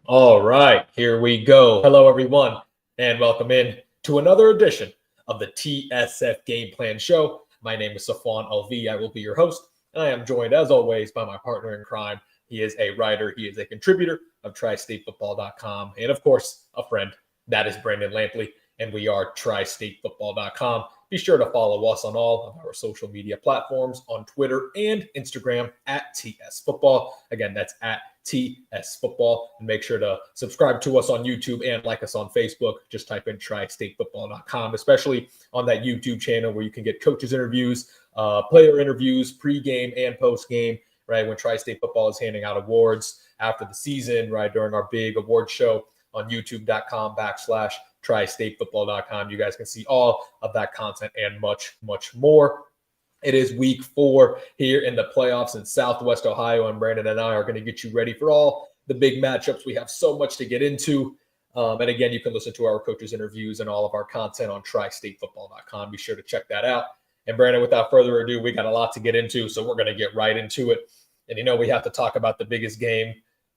All right, here we go. Hello, everyone, and welcome in to another edition of the TSF GamePlan show. My name is Safwan Alvi. I will be your host, and I am joined, as always, by my partner in crime. He is a writer, he is a contributor of TriStateFootball.com, and of course, a friend. That is Brandon Lampley, and we are TriStateFootball.com. Be sure to follow us on all of our social media platforms on Twitter and Instagram at TS Football. Again, that's at TS Football. And make sure to subscribe to us on YouTube and like us on Facebook. Just type in TriStateFootball.com, especially on that YouTube channel where you can get coaches interviews, player interviews, pregame and postgame, right? When Tri-State Football is handing out awards after the season, right? During our big award show on youtube.com/TriStateFootball.com. You guys can see all of that content and much, much more. It is week 4 here in the playoffs in Southwest Ohio, and Brandon and I are going to get you ready for all the big matchups. We have so much to get into. And again, you can listen to our coaches' interviews and all of our content on TriStateFootball.com. Be sure to check that out. And Brandon, without further ado, we got a lot to get into, so we're going to get right into it. And we have to talk about the biggest game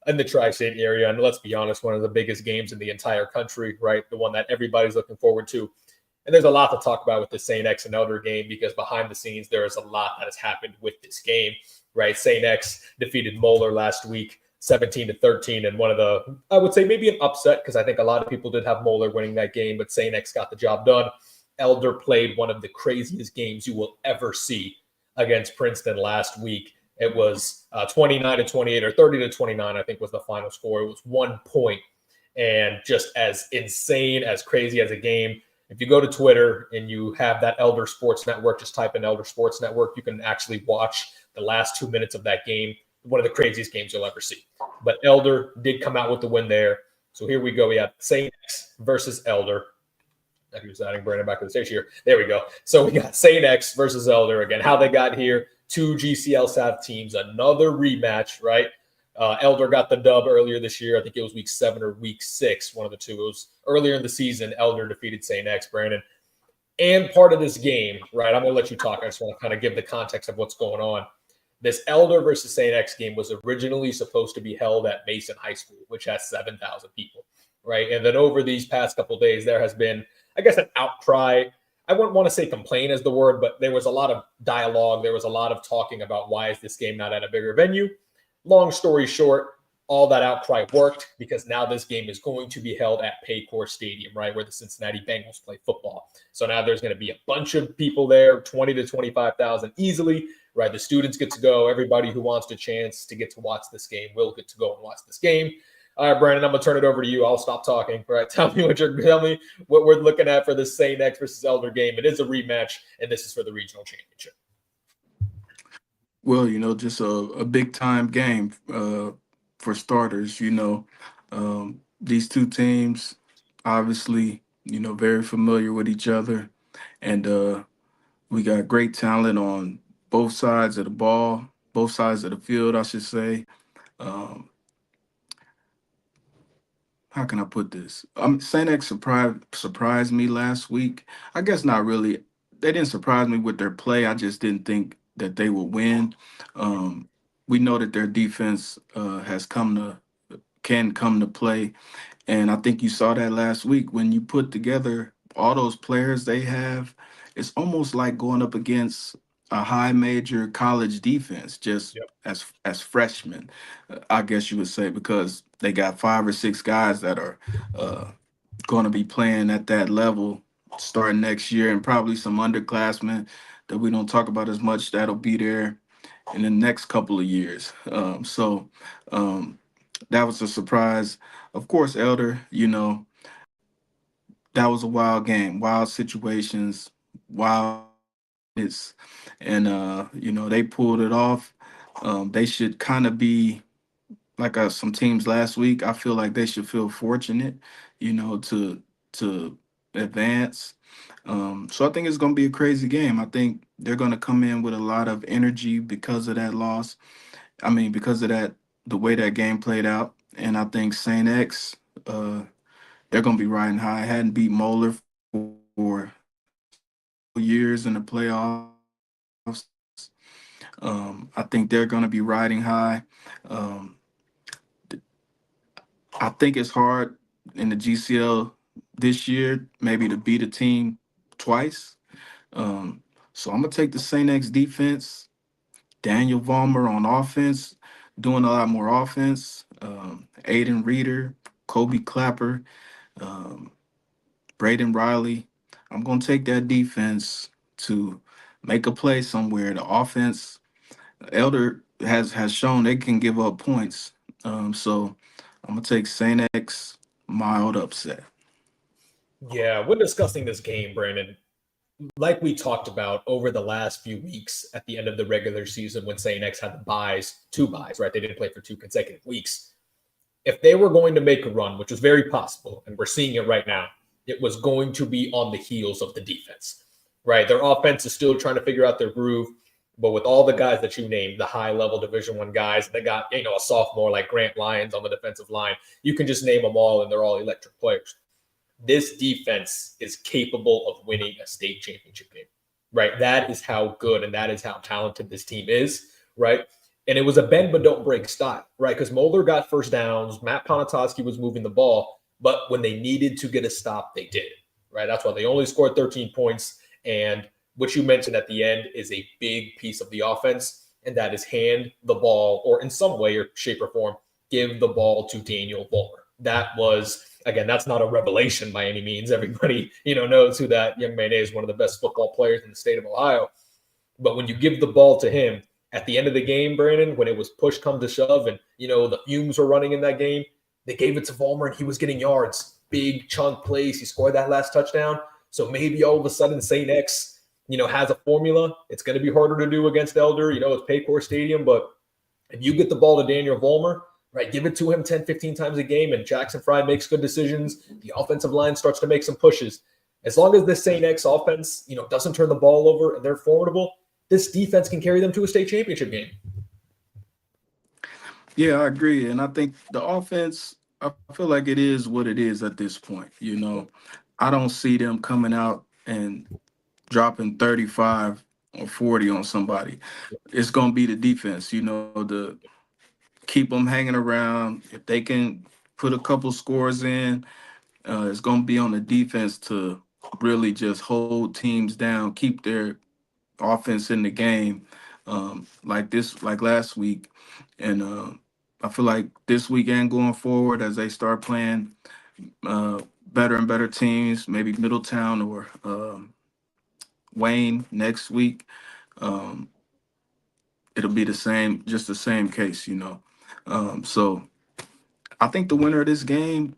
in the Tri-State area, and let's be honest, one of the biggest games in the entire country, right? The one that everybody's looking forward to. And there's a lot to talk about with the St. X and Elder game because behind the scenes, there is a lot that has happened with this game, right? St. X defeated Moeller last week, 17-13, and one of the, I would say maybe an upset because I think a lot of people did have Moeller winning that game, but St. X got the job done. Elder played one of the craziest games you will ever see against Princeton last week. It was 29-28 or 30-29, I think was the final score. It was 1 point, and just as insane, as crazy as a game. If you go to Twitter and you have that Elder Sports Network, just type in Elder Sports Network, you can actually watch the last 2 minutes of that game. One of the craziest games you'll ever see. But Elder did come out with the win there. So here we go. We have St. X versus Elder. He was adding Brandon back to the stage here. There we go. So we got St. X versus Elder again. How they got here, 2 GCL South teams, another rematch, right? Elder got the dub earlier this year. I think it was week 7 or week 6, one of the two. It was earlier in the season. Elder defeated St. X, Brandon. And part of this game, right? I'm going to let you talk. I just want to kind of give the context of what's going on. This Elder versus St. X game was originally supposed to be held at Mason High School, which has 7,000 people, right? And then over these past couple of days, there has been, I guess, an outcry. I wouldn't want to say complain as the word, but there was a lot of dialogue. There was a lot of talking about why is this game not at a bigger venue. Long story short, all that outcry worked because now this game is going to be held at Paycor Stadium, right, where the Cincinnati Bengals play football. So now there's going to be a bunch of people there, 20 to 25,000 easily, right? The students get to go. Everybody who wants the chance to get to watch this game will get to go and watch this game. All right, Brandon, I'm gonna turn it over to you. I'll stop talking. All right, tell me what we're looking at for this St. X versus Elder game. It is a rematch, and this is for the regional championship. Well, just a big time game for starters. These two teams obviously, very familiar with each other, and we got great talent on both sides of the ball, both sides of the field, I should say. Um, how can I put this? Saint X surprised me last week. I guess not really. They didn't surprise me with their play. I just didn't think that they would win. Um, we know that their defense can come to play, and I think you saw that last week when you put together all those players they have. It's almost like going up against a high major college defense, just Yep. as freshmen, I guess you would say, because they got 5 or 6 guys that are going to be playing at that level starting next year, and probably some underclassmen that we don't talk about as much that'll be there in the next couple of years. So that was a surprise. Of course, Elder, that was a wild game, wild situations, wild minutes, and they pulled it off. They should kind of be like some teams last week. I feel like they should feel fortunate, to advance. So I think it's going to be a crazy game. I think they're going to come in with a lot of energy because of that loss. I mean, because of the way that game played out. And I think Saint X, they're going to be riding high. Hadn't beat Moeller for years in the playoffs. I think they're going to be riding high. I I think it's hard in the GCL this year, maybe to beat a team twice. So I'm gonna take the Saint X defense. Daniel Vollmer on offense, doing a lot more offense. Aiden Reeder, Kobe Clapper, um, Braden Riley. I'm gonna take that defense to make a play somewhere. The offense, Elder has shown they can give up points. So I'm gonna take Saint X mild upset. Yeah, when discussing this game, Brandon, like we talked about over the last few weeks at the end of the regular season when St. X had the buys, two buys, right? They didn't play for 2 consecutive weeks. If they were going to make a run, which was very possible, and we're seeing it right now, it was going to be on the heels of the defense, right? Their offense is still trying to figure out their groove, but with all the guys that you named, the high-level Division I guys, they got a sophomore like Grant Lyons on the defensive line. You can just name them all, and they're all electric players. This defense is capable of winning a state championship game, right? That is how good and that is how talented this team is, right? And it was a bend but don't break style, right? Because Moeller got first downs, Matt Ponatoski was moving the ball, but when they needed to get a stop, they did, right? That's why they only scored 13 points. And what you mentioned at the end is a big piece of the offense, and that is hand the ball, or in some way or shape or form, give the ball to Daniel Vollmer. That was, again, that's not a revelation by any means. Everybody, knows who that young man is, one of the best football players in the state of Ohio. But when you give the ball to him at the end of the game, Brandon, when it was push come to shove and, the fumes were running in that game, they gave it to Vollmer and he was getting yards, big chunk plays. He scored that last touchdown. So maybe all of a sudden St. X, has a formula. It's going to be harder to do against Elder. It's Paycor Stadium. But if you get the ball to Daniel Vollmer, right, give it to him 10, 15 times a game, and Jackson Fry makes good decisions. The offensive line starts to make some pushes. As long as this St. X offense, doesn't turn the ball over and they're formidable, this defense can carry them to a state championship game. Yeah, I agree. And I think the offense, I feel like it is what it is at this point. I don't see them coming out and dropping 35 or 40 on somebody. It's going to be the defense, the keep them hanging around. If they can put a couple scores in, it's going to be on the defense to really just hold teams down, keep their offense in the game, like last week. And I feel like this weekend going forward, as they start playing better and better teams, maybe Middletown or Wayne next week, it'll be just the same case. So I think the winner of this game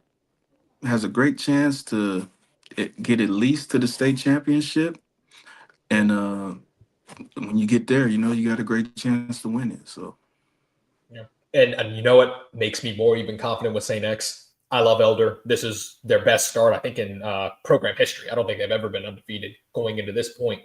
has a great chance to get at least to the state championship. And when you get there, you got a great chance to win it. So, yeah. And you know what makes me more even confident with St. X? I love Elder. This is their best start, I think, in program history. I don't think they've ever been undefeated going into this point.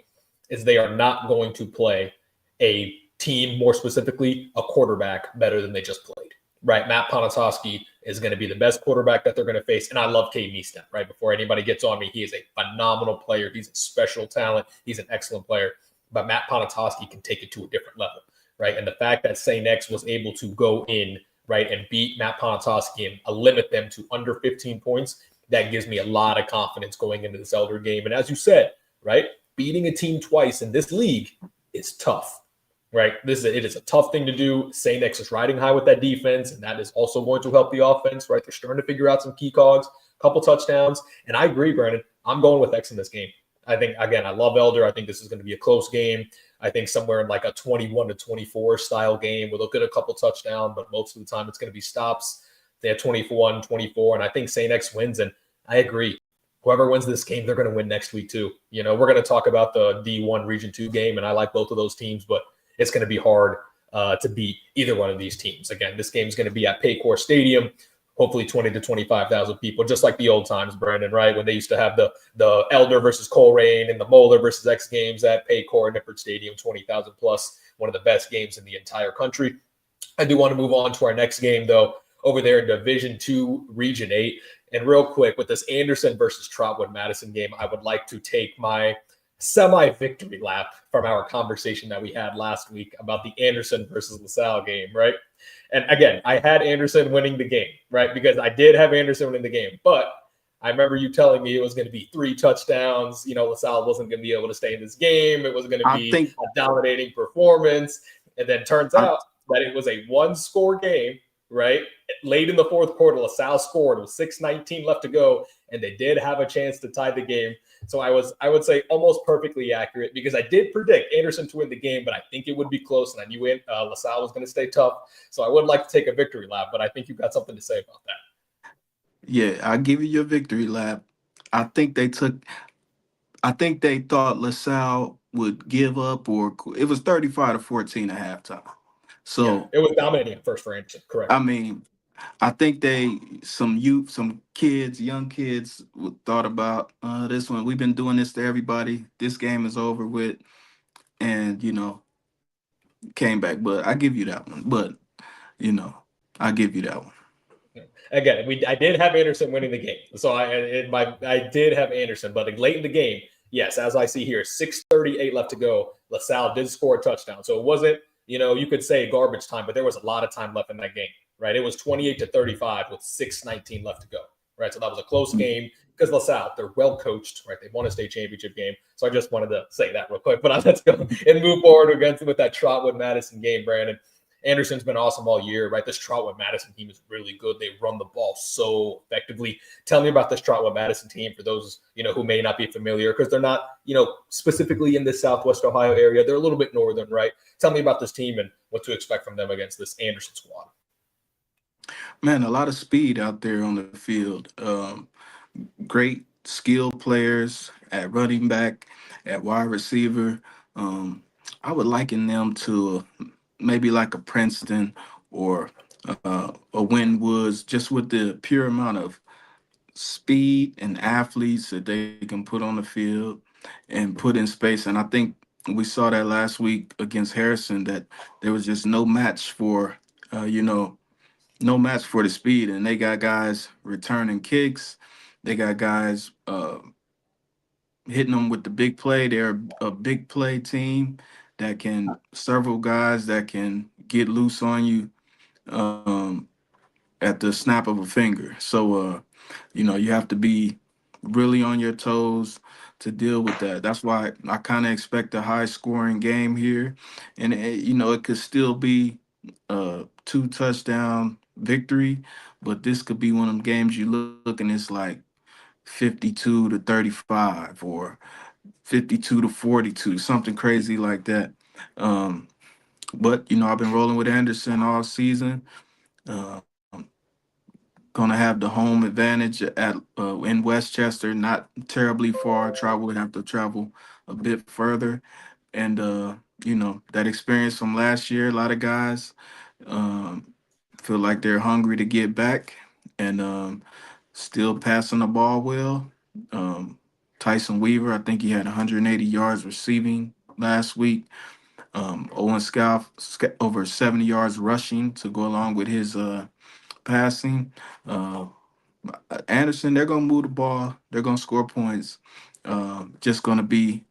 Is they are not going to play a team, more specifically, a quarterback better than they just played. Right, Matt Ponatoski is going to be the best quarterback that they're going to face. And I love Cade Meestep, right? Before anybody gets on me, he is a phenomenal player. He's a special talent. He's an excellent player. But Matt Ponatoski can take it to a different level, right? And the fact that St. X was able to go in, right, and beat Matt Ponatoski and limit them to under 15 points, that gives me a lot of confidence going into this Elder game. And as you said, right, beating a team twice in this league is tough. Right. It is a tough thing to do. St. X is riding high with that defense, and that is also going to help the offense, right? They're starting to figure out some key cogs, a couple touchdowns. And I agree, Brandon. I'm going with X in this game. I think, again, I love Elder. I think this is going to be a close game. I think somewhere in like a 21-24 style game. We'll get a couple touchdowns, but most of the time it's going to be stops. They have 21-24, and I think St. X wins. And I agree. Whoever wins this game, they're going to win next week too. We're going to talk about the D1 Region 2 game, and I like both of those teams, but it's going to be hard to beat either one of these teams. Again, this game is going to be at Paycor Stadium, hopefully 20 to 25,000 people, just like the old times, Brandon, right? When they used to have the Elder versus Coleraine and the Moeller versus X games at Paycor Nippert Stadium, 20,000 plus, one of the best games in the entire country. I do want to move on to our next game, though, over there in Division 2, Region 8. And real quick, with this Anderson versus Trotwood Madison game, I would like to take my semi-victory lap from our conversation that we had last week about the Anderson versus LaSalle game, right? And again, I had Anderson winning the game, right? Because I did have Anderson winning the game, but I remember you telling me it was going to be 3 touchdowns. LaSalle wasn't going to be able to stay in this game. It was going to I be think a dominating performance. And then turns I out that it was a one-score game, right? Late in the fourth quarter, LaSalle scored with 6:19 left to go, and they did have a chance to tie the game. So I would say, almost perfectly accurate because I did predict Anderson to win the game, but I think it would be close, and I knew LaSalle was going to stay tough. So I would like to take a victory lap, but I think you've got something to say about that. yeah, I give you your victory lap. I think they took I think they thought LaSalle would give up, or it was 35-14 at halftime. Yeah, So it was dominating at first for Anderson. Correct. I mean, I think some kids, young kids, thought about this one. We've been doing this to everybody. This game is over with, and came back. But I give you that one. But you know, I give you that one. Again, I did have Anderson winning the game, so I did have Anderson, but late in the game, yes, as I see here, 6:38 left to go. LaSalle did score a touchdown, so it wasn't you could say garbage time, but there was a lot of time left in that game, right? It was 28-35 with 6:19 left to go, right? So that was a close game because LaSalle, they're well coached, right? They won a state championship game, so I just wanted to say that real quick. But let's go and move forward against with that Trotwood Madison game, Brandon. Anderson's been awesome all year, right? This Trotwood Madison team is really good. They run the ball so effectively. Tell me about this Trotwood Madison team for those, who may not be familiar because they're not, specifically in this Southwest Ohio area. They're a little bit northern, right? Tell me about this team and what to expect from them against this Anderson squad. Man, a lot of speed out there on the field. Great skill players at running back, at wide receiver. Um, I would liken them to maybe like a Princeton or a Wynwoods, just with the pure amount of speed and athletes that they can put on the field and put in space. And I think we saw that last week against Harrison, that there was just no match for, no match for the speed. And they got guys returning kicks. They got guys hitting them with the big play. They're a big play team that can several guys that can get loose on you um, at the snap of a finger. So you have to be really on your toes to deal with that. That's why I kind of expect a high scoring game here, and it could still be a 2 touchdown victory, but this could be one of them games you look and it's like 52-35 or 52-42, something crazy like that. Um, but I've been rolling with Anderson all season. Um, Gonna have the home advantage in Westchester, not terribly far. Would have to travel a bit further, and that experience from last year. A lot of guys feel like they're hungry to get back, and still passing the ball well. Um, Tyson Weaver, I think he had 180 yards receiving last week. Owen Scoff over 70 yards rushing to go along with his passing. Uh, Anderson, they're gonna move the ball. They're gonna score points. Just gonna be,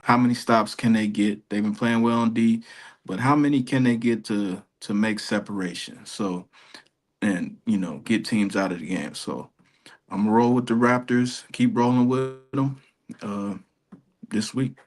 how many stops can they get? They've been playing well on D, but how many can they get to make separation? So, and get teams out of the game. So I'm gonna roll with the Raptors. Keep rolling with them this week.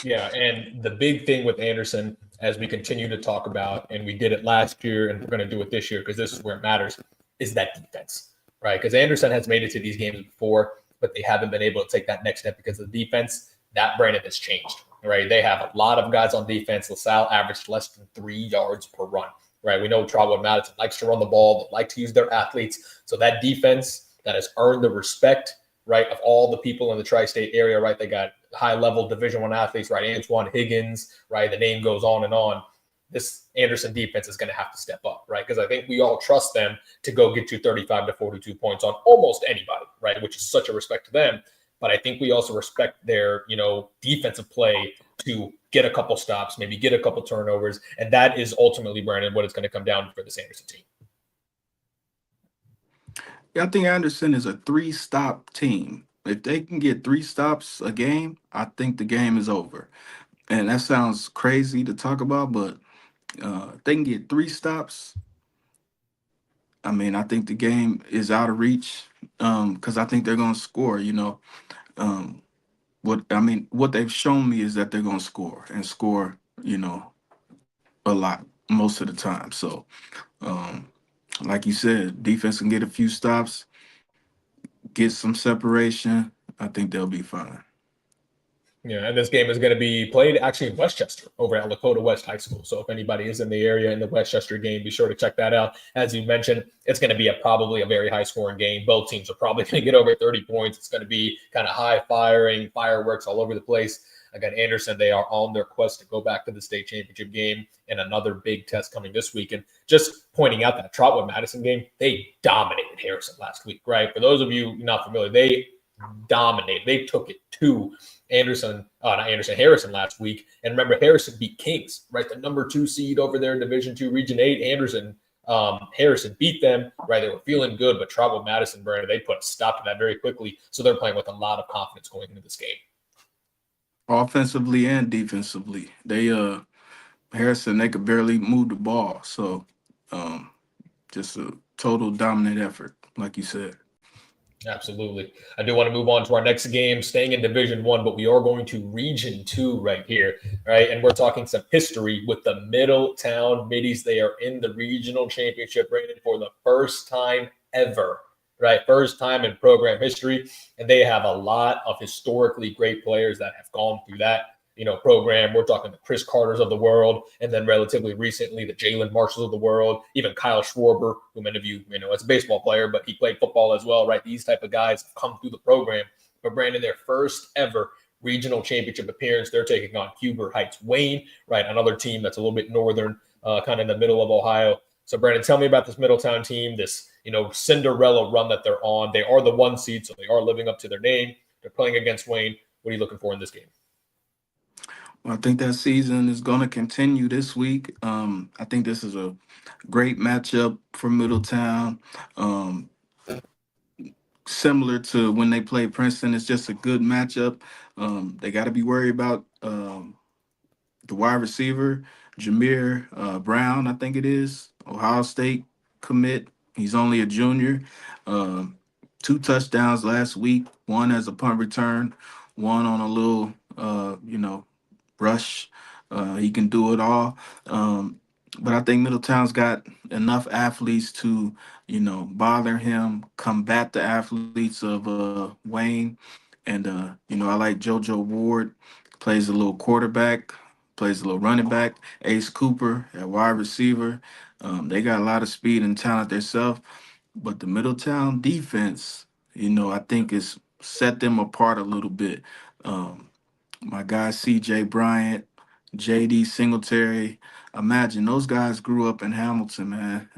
Yeah, and the big thing with Anderson, as we continue to talk about, and we did it last year, and we're going to do it this year because this is where it matters, is that defense, right? Because Anderson has made it to these games before, but they haven't been able to take that next step because of the defense. That Brandon has changed, right? They have a lot of guys on defense. LaSalle averaged less than 3 yards per run, right? We know Trotwood Madison likes to run the ball, they like to use their athletes. So that defense that has earned the respect, right, of all the people in the tri-state area, right? They got high-level Division I athletes, right? Antoine Higgins, right? The name goes on and on. This Anderson defense is going to have to step up, right? Because I think we all trust them to go get you 35 to 42 points on almost anybody, right? Which is such a respect to them. But I think we also respect their, defensive play to get a couple stops, maybe get a couple turnovers. And that is ultimately, Brandon, what it's going to come down for this Anderson team. Yeah, I think Anderson is a 3-stop team. If they can get 3 stops a game, I think the game is over. And that sounds crazy to talk about, but If they can get 3 stops, I mean, I think the game is out of reach because I think they're going to score. Um, what they've shown me is that they're going to score and score. A lot most of the time. So, um, like you said, defense can get a few stops, get some separation. I think they'll be fine. Yeah, and this game is going to be played actually in Westchester over at Lakota West High School. So if anybody is in the area in the Westchester game, be sure to check that out. As you mentioned, it's going to be probably a very high scoring game. Both teams are probably going to get over 30 points. It's going to be kind of high firing, fireworks all over the place. Again, Anderson, they are on their quest to go back to the state championship game and another big test coming this week. And just pointing out that Trotwood-Madison game, they dominated Harrison last week, right? For those of you not familiar, they dominated. They took it to Harrison last week. And remember, Harrison beat Kings, right? The number 2 seed over there in Division II, Region 8. Harrison beat them, right? They were feeling good, but Trotwood-Madison, Brandon, they put a stop to that very quickly. So they're playing with a lot of confidence going into this game. Offensively and defensively, Harrison, they could barely move the ball. So, just a total dominant effort, like you said. Absolutely. I do want to move on to our next game, staying in Division 1, but we are going to Region 2 right here, right? And we're talking some history with the Middletown Middies. They are in the regional championship, Brandon, for the first time ever, right? First time in program history. And they have a lot of historically great players that have gone through that program. We're talking the Chris Carters of the world, and then relatively recently, the Jalen Marshalls of the world, even Kyle Schwarber, who many of you know as a baseball player, but he played football as well, right? These type of guys have come through the program. But Brandon, their first ever regional championship appearance, they're taking on Huber Heights Wayne, right? Another team that's a little bit northern, kind of in the middle of Ohio. So Brandon, tell me about this Middletown team, this Cinderella run that they're on. They are the 1 seed, so they are living up to their name. They're playing against Wayne. What are you looking for in this game? Well, I think that season is going to continue this week. I think this is a great matchup for Middletown. Similar to when they played Princeton, it's just a good matchup. They got to be worried about the wide receiver, Jameer Brown, I think it is, Ohio State commit. He's only a junior. 2 touchdowns last week, 1 as a punt return, 1 on a little, rush. He can do it all. But I think Middletown's got enough athletes to, bother him, combat the athletes of Wayne. And, I like JoJo Ward, plays a little quarterback, plays a little running back. Ace Cooper at wide receiver. They got a lot of speed and talent themselves. But the Middletown defense, I think is set them apart a little bit. My guy C.J. Bryant, J.D. Singletary. Imagine those guys grew up in Hamilton, man.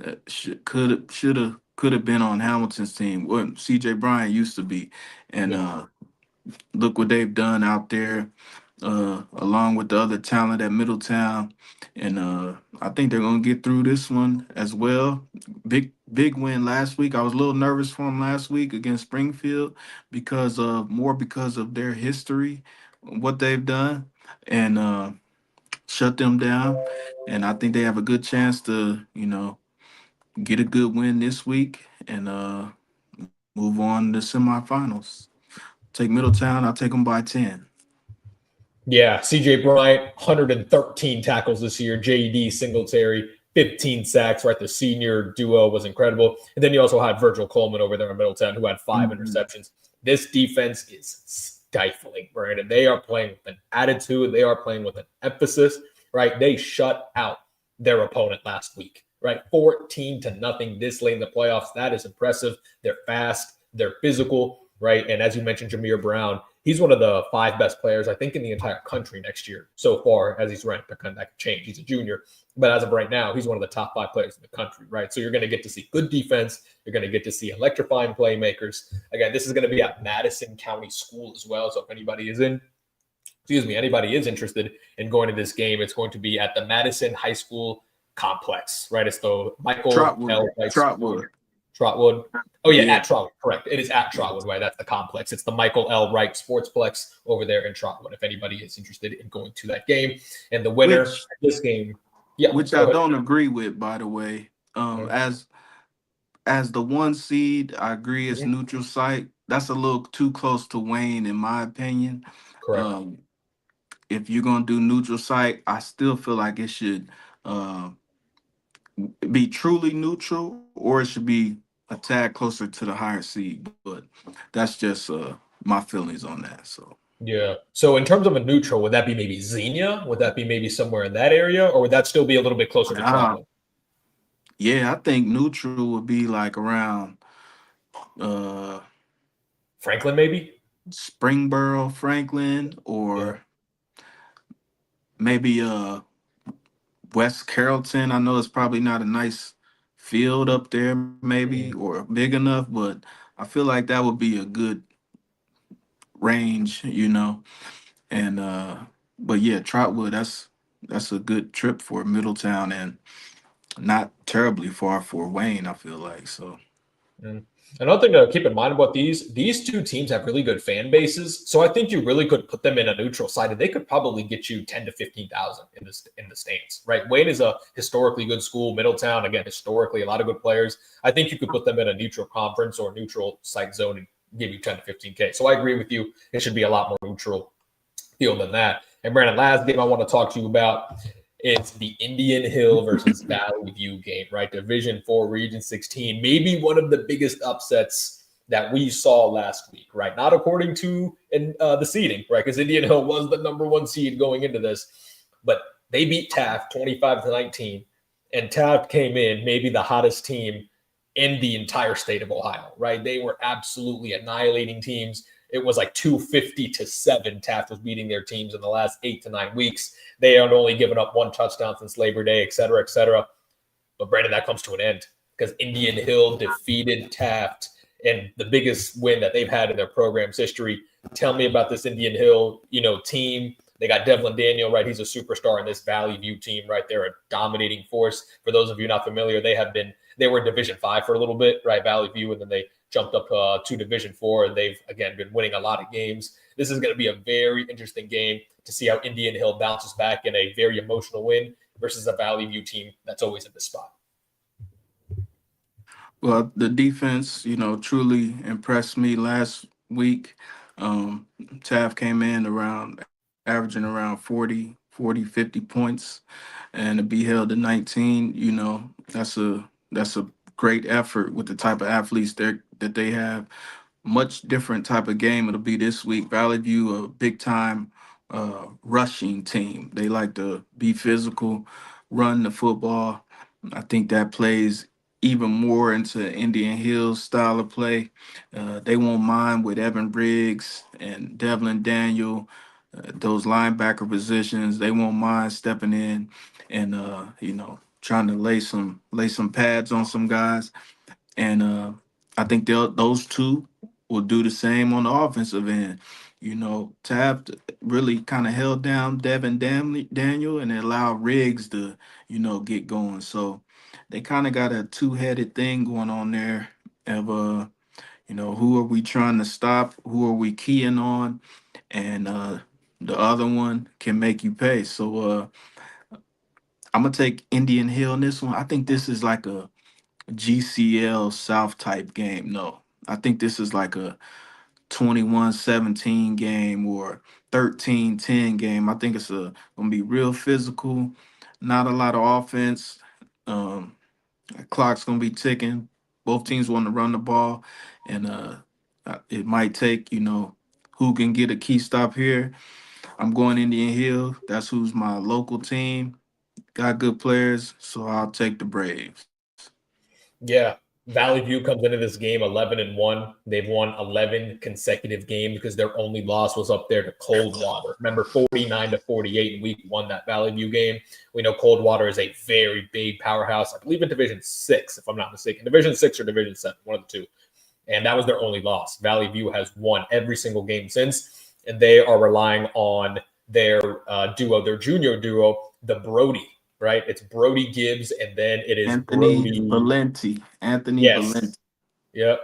Could have been on Hamilton's team. What C.J. Bryant used to be, and look what they've done out there, along with the other talent at Middletown. And I think they're gonna get through this one as well. Big win last week. I was a little nervous for them last week against Springfield because of their history, what they've done, and shut them down. And I think they have a good chance to, get a good win this week and move on to semifinals. Take Middletown. I'll take them by 10. Yeah, CJ Bryant, 113 tackles this year. JD Singletary, 15 sacks, right? The senior duo was incredible. And then you also had Virgil Coleman over there in Middletown who had 5 interceptions. This defense is stifling, Brandon. They are playing with an attitude. They are playing with an emphasis, right? They shut out their opponent last week, right? 14-0 this late in the playoffs. That is impressive. They're fast. They're physical, right? And as you mentioned, Jameer Brown, he's one of the 5 best players, I think, in the entire country next year so far as he's ranked. That could change. He's a junior. But as of right now, he's one of the top 5 players in the country, right? So you're going to get to see good defense. You're going to get to see electrifying playmakers. Again, this is going to be at Madison County School as well. So if anybody is interested in going to this game, it's going to be at the Madison High School Complex, right? It's the Michael L. Trotwood. Oh, yeah, at Trotwood. Correct. It is at Trotwood, right? That's the complex. It's the Michael L. Wright Sportsplex over there in Trotwood, if anybody is interested in going to that game. And the winner of this game. Yeah, which go I ahead. don't agree with, by the way. Mhm, As the one seed, I agree it's mhm. neutral site. That's a little too close to Wayne, in my opinion. Correct. Um, if you're gonna do neutral site, I still feel like it should uh, be truly neutral, or it should be a tad closer to the higher seed. But that's just my feelings on that. So, Yeah. So in terms of a neutral, would that be maybe Xenia? Would that be maybe somewhere in that area, or would that still be a little bit closer to uh, Charlotte? yeah, I think neutral would be like around uh, Franklin, maybe? Springboro, Franklin, Yeah. or maybe West Carrollton. I know it's probably not a nice field up there, maybe, Mhm. or big enough, but I feel like that would be a good range, And but yeah, Trotwood, that's a good trip for Middletown and not terribly far for Wayne, I feel like. So Mm. Another thing to keep in mind about these two teams have really good fan bases. So I think you really could put them in a neutral site and they could probably get you 10 to 15,000 in the stands, right? Wayne is a historically good school. Middletown, again, historically, a lot of good players. I think you could put them in a neutral conference or neutral site zone and give you 10 to 15K. So I agree with you. It should be a lot more neutral field than that. And Brandon, last game I want to talk to you about is the Indian Hill versus Valley View game, right? Division 4, Region 16. Maybe one of the biggest upsets that we saw last week, right? Not according to the seeding, right? Because Indian Hill was the number one seed going into this, but they beat Taft 25-19, and Taft came in maybe the hottest team in the entire state of Ohio, right? They were absolutely annihilating teams. It was like 250-7. Taft was beating their teams in the last 8 to 9 weeks. They had only given up one touchdown since Labor Day, et cetera, et cetera. But Brandon, that comes to an end because Indian Hill defeated Taft and the biggest win that they've had in their program's history. Tell me about this Indian Hill, team. They got Devlin Daniel, right? He's a superstar in this Valley View team, right? They're a dominating force. For those of you not familiar, they were in Division 5 for a little bit, right? Valley View, and then they jumped up to Division 4, and they've again been winning a lot of games. This is going to be a very interesting game to see how Indian Hill bounces back in a very emotional win versus a Valley View team that's always in this spot. well, the defense, truly impressed me last week. Um, Taft came in averaging around 50 points, and to be held to 19, that's a great effort with the type of athletes that they have. Much different type of game it'll be this week. Valley View, a big time rushing team. They like to be physical, run the football. I think that plays even more into Indian Hills style of play. They won't mind with Evan Briggs and Devlin Daniel, those linebacker positions. They won't mind stepping in and trying to lay some pads on some guys. And I think those two will do the same on the offensive end. Taft really kind of held down Daniel and allowed Riggs to, get going. So they kind of got a two-headed thing going on there of, who are we trying to stop? Who are we keying on? And the other one can make you pay. So I'm going to take Indian Hill in this one. I think this is like a GCL South type game. No, I think this is like a 21-17 game or 13-10 game. I think it's gonna be real physical, not a lot of offense. Um, the clock's gonna be ticking. Both teams want to run the ball, and it might take who can get a key stop here. I'm going Indian Hill. That's who's my local team. Got good players, so I'll take the Braves. Yeah. Valley View comes into this game 11-1. They've won 11 consecutive games because their only loss was up there to Coldwater. Remember 49-48 in week 1, that Valley View game. We know Coldwater is a very big powerhouse. I believe in Division 6, if I'm not mistaken. Division 6 or Division 7, one of the two. And that was their only loss. Valley View has won every single game since, and they are relying on their duo, their junior duo, the Brody, right? It's Brody Gibbs, and then it is Anthony Brody. Valenti. Anthony Yes. Valenti. Yep.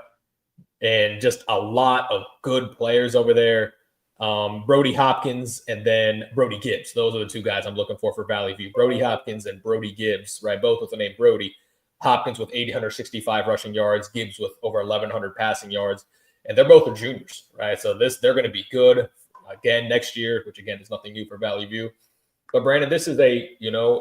And just a lot of good players over there. Brody Hopkins, and then Brody Gibbs. Those are the two guys I'm looking for Valley View. Brody Hopkins and Brody Gibbs, right? Both with the name Brody. Hopkins with 865 rushing yards, Gibbs with over 1,100 passing yards, and they're both juniors, right? So they're going to be good again next year, which again is nothing new for Valley View. But Brandon, this is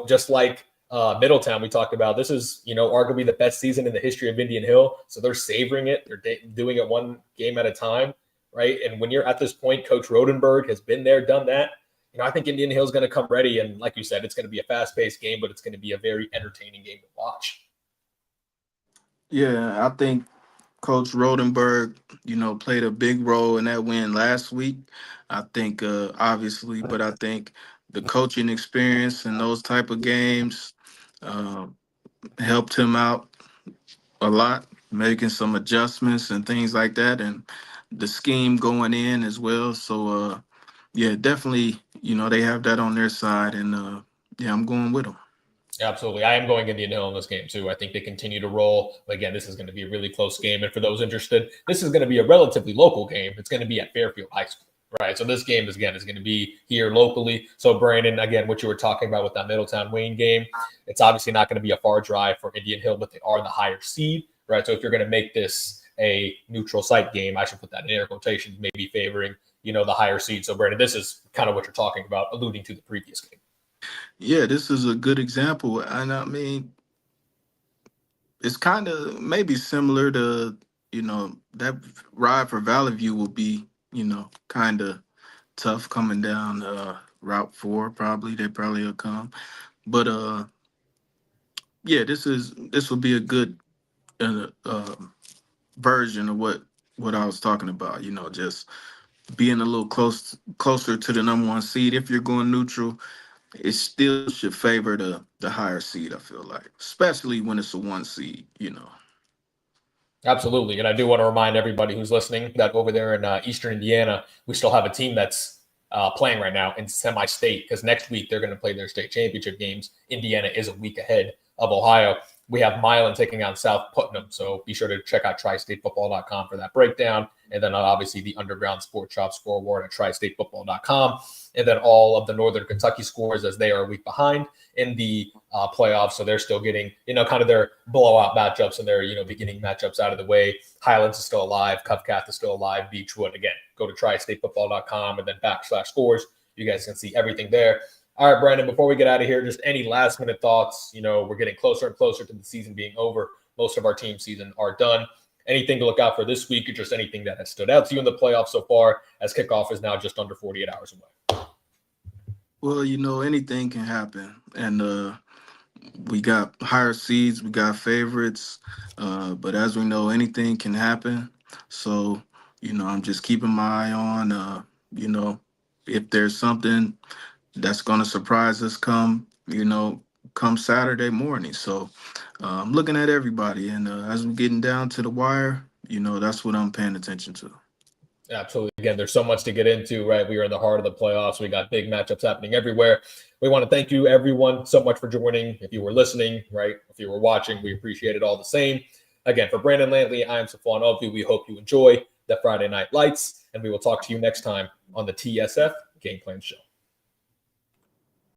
just like Middletown we talked about. This is arguably the best season in the history of Indian Hill. So they're savoring it. They're doing it one game at a time, right? And when you're at this point, Coach Rodenberg has been there, done that. I think Indian Hill is going to come ready, and like you said, it's going to be a fast-paced game, but it's going to be a very entertaining game to watch. Yeah, I think Coach Rodenberg, played a big role in that win last week. I think, obviously, but I think the coaching experience in those type of games uh, helped him out a lot, making some adjustments and things like that, and the scheme going in as well. So, yeah, definitely, they have that on their side, and yeah, I'm going with them. Absolutely. I am going Indian Hill in this game, too. I think they continue to roll. Again, this is going to be a really close game. And for those interested, this is going to be a relatively local game. It's going to be at Fairfield High School, right? So this game, is going to be here locally. So, Brandon, again, what you were talking about with that Middletown-Wayne game, it's obviously not going to be a far drive for Indian Hill, but they are the higher seed, right? So if you're going to make this a neutral site game, I should put that in air quotations, maybe favoring, the higher seed. So, Brandon, this is kind of what you're talking about, alluding to the previous game. Yeah, this is a good example. And I mean, it's kind of maybe similar to, that ride for Valley View will be, kind of tough coming down Route 4, probably. They probably will come. But yeah, this will be a good version of what I was talking about, just being a little closer to the number one seed. If you're going neutral, it still should favor the higher seed, I feel like, especially when it's a one seed. Absolutely. And I do want to remind everybody who's listening that over there in Eastern Indiana, we still have a team that's playing right now in Semistate, because next week they're going to play their state championship games. Indiana is a week ahead of Ohio. We have Milan taking on South Putnam. So be sure to check out TriStateFootball.com for that breakdown. And then obviously the Underground Sports Shop scoreboard at TriStateFootball.com. And then all of the Northern Kentucky scores, as they are a week behind in the playoffs. So they're still getting, kind of their blowout matchups and their, beginning matchups out of the way. Highlands is still alive. Covcath is still alive. Beechwood, again, go to TriStateFootball.com and then /scores. You guys can see everything there. All right, Brandon, before we get out of here, just any last-minute thoughts? We're getting closer and closer to the season being over. Most of our team season are done. Anything to look out for this week, or just anything that has stood out to you in the playoffs so far, as kickoff is now just under 48 hours away? Well, anything can happen. And we got higher seeds, we got favorites. But as we know, anything can happen. So, I'm just keeping my eye on, if there's something that's going to surprise us come Saturday morning. So I'm looking at everybody. And as we're getting down to the wire, that's what I'm paying attention to. Absolutely. Again, there's so much to get into, right? We are in the heart of the playoffs. We got big matchups happening everywhere. We want to thank you, everyone, so much for joining. If you were listening, right? If you were watching, we appreciate it all the same. Again, for Brandon Lampley, I am Safwan Alvi. We hope you enjoy the Friday Night Lights, and we will talk to you next time on the TSF GamePlan Show.